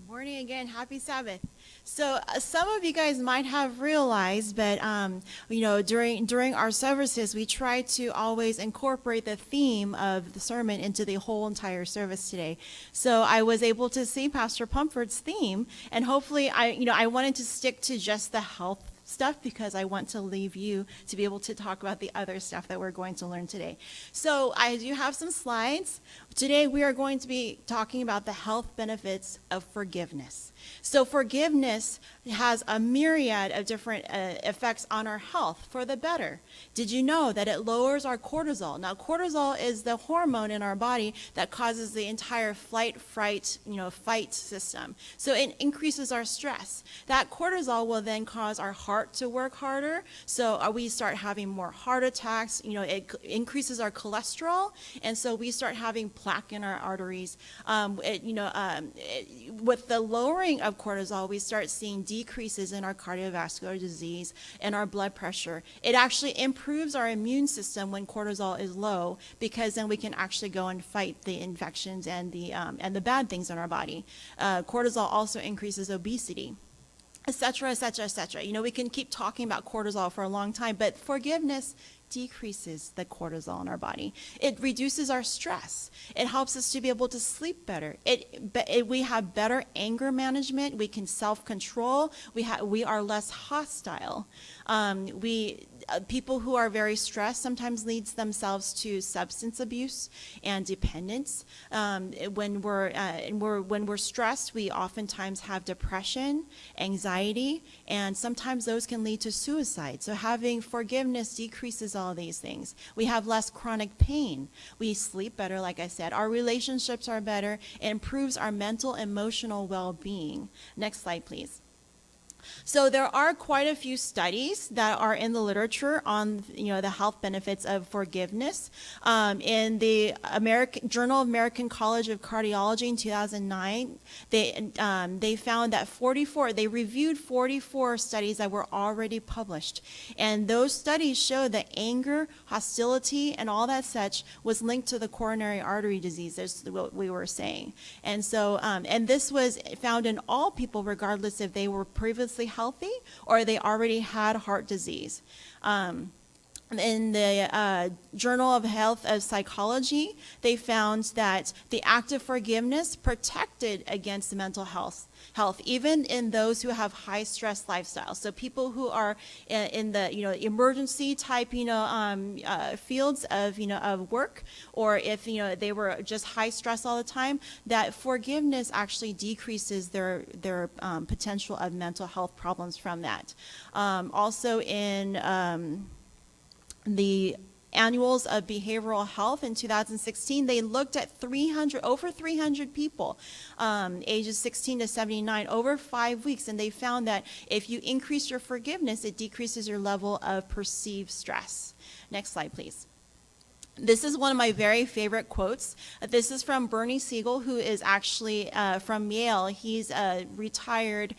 Morning again. Happy Sabbath. So some of you guys might have realized, but during our services, we try to always incorporate the theme of the sermon into the whole entire service today. So I was able to see Pastor Pumford's theme, and hopefully, I wanted to stick to just the health stuff because I want to leave you to be able to talk about the other stuff that we're going to learn today. So I do have some slides. Today we are going to be talking about the health benefits of forgiveness. So forgiveness has a myriad of different effects on our health for the better. Did you know that it lowers our cortisol? Now, cortisol is the hormone in our body that causes the entire fight system. So it increases our stress. That cortisol will then cause our heart to work harder. So we start having more heart attacks. It increases our cholesterol, and so we start having plaque in our arteries. With the lowering of cortisol, we start seeing decreases in our cardiovascular disease and our blood pressure. It actually improves our immune system when cortisol is low, because then we can actually go and fight the infections and the bad things in our body. Cortisol also increases obesity, etc., etc., etc. We can keep talking about cortisol for a long time, but forgiveness decreases the cortisol in our body. It reduces our stress. It helps us to be able to sleep better. We have better anger management. We can self-control. We are less hostile. People who are very stressed sometimes leads themselves to substance abuse and dependence. When we're stressed, we oftentimes have depression, anxiety, and sometimes those can lead to suicide. So having forgiveness decreases all these things. We have less chronic pain. We sleep better, like I said. Our relationships are better. It improves our mental, emotional well-being. Next slide, please. So there are quite a few studies that are in the literature on the health benefits of forgiveness. In the Journal of American College of Cardiology in 2009, they found that they reviewed 44 studies that were already published, and those studies showed that anger, hostility, and all that such was linked to the coronary artery disease. That's what we were saying, and so and this was found in all people, regardless if they were previously healthy or they already had heart disease. In the Journal of Health of Psychology, they found that the act of forgiveness protected against mental health, even in those who have high stress lifestyles. So people who are in the emergency type fields of work, or if they were just high stress all the time, that forgiveness actually decreases their potential of mental health problems from that. Also in the Annuals of Behavioral Health in 2016, they looked at over 300 people, ages 16 to 79, over 5 weeks, and they found that if you increase your forgiveness, it decreases your level of perceived stress. Next slide, please. This is one of my very favorite quotes. This is from Bernie Siegel, who is actually from Yale. He's a retired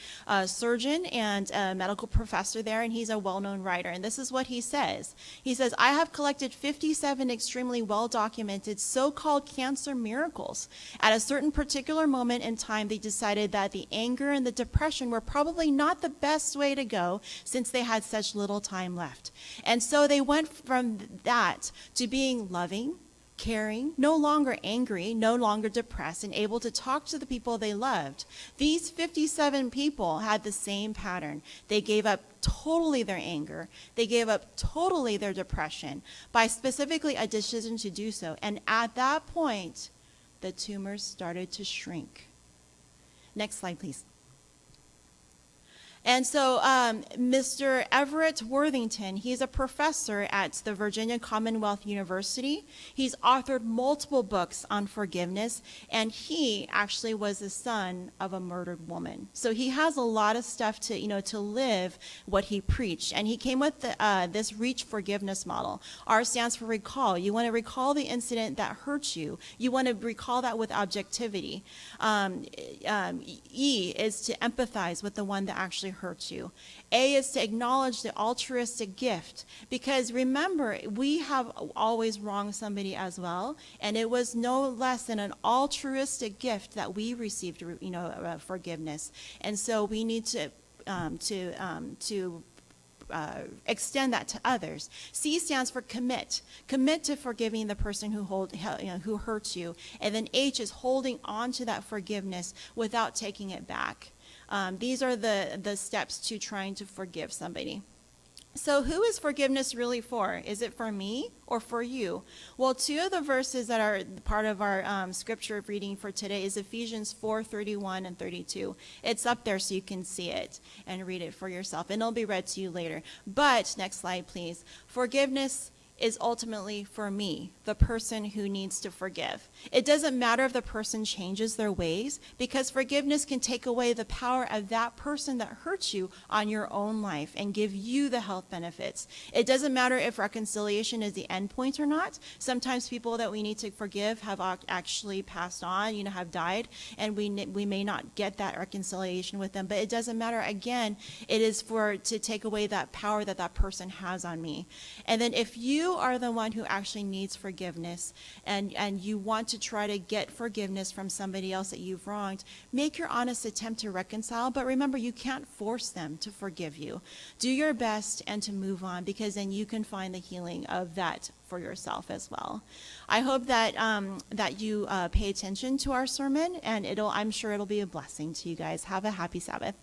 surgeon and a medical professor there, and he's a well-known writer. And this is what he says. He says, "I have collected 57 extremely well-documented so-called cancer miracles. At a certain particular moment in time, they decided that the anger and the depression were probably not the best way to go, since they had such little time left. And so they went from that to being loving, caring, no longer angry, no longer depressed, and able to talk to the people they loved. These 57 people had the same pattern. They gave up totally their anger. They gave up totally their depression by specifically a decision to do so. And at that point, the tumors started to shrink." Next slide, please. And so Mr. Everett Worthington, he's a professor at the Virginia Commonwealth University. He's authored multiple books on forgiveness, and he actually was the son of a murdered woman. So he has a lot of stuff to live what he preached. And he came with this R.E.A.C.H forgiveness model. R stands for recall. You want to recall the incident that hurt you. You want to recall that with objectivity. E is to empathize with the one that actually actually hurt you. A is to acknowledge the altruistic gift, because remember, we have always wronged somebody as well, and it was no less than an altruistic gift that we received, forgiveness. And so we need to extend that to others. C stands for commit. Commit to forgiving the person who hurts you. And then H is holding on to that forgiveness without taking it back. These are the steps to trying to forgive somebody. So who is forgiveness really for? Is it for me or for you? Well, two of the verses that are part of our scripture reading for today is Ephesians 4:31 and 32. It's up there so you can see it and read it for yourself, and it'll be read to you later. But, next slide, please. Forgiveness is ultimately for me, the person who needs to forgive. It doesn't matter if the person changes their ways, because forgiveness can take away the power of that person that hurts you on your own life and give you the health benefits. It doesn't matter if reconciliation is the end point or not. Sometimes people that we need to forgive have actually passed on, have died, and we may not get that reconciliation with them, but it doesn't matter. Again, it is to take away that power that that person has on me. And then if you are the one who actually needs forgiveness, and you want to try to get forgiveness from somebody else that you've wronged, make your honest attempt to reconcile. But remember, you can't force them to forgive you. Do your best and to move on, because then you can find the healing of that for yourself as well. I hope that that you pay attention to our sermon, and I'm sure it'll be a blessing to you guys. Have a happy Sabbath.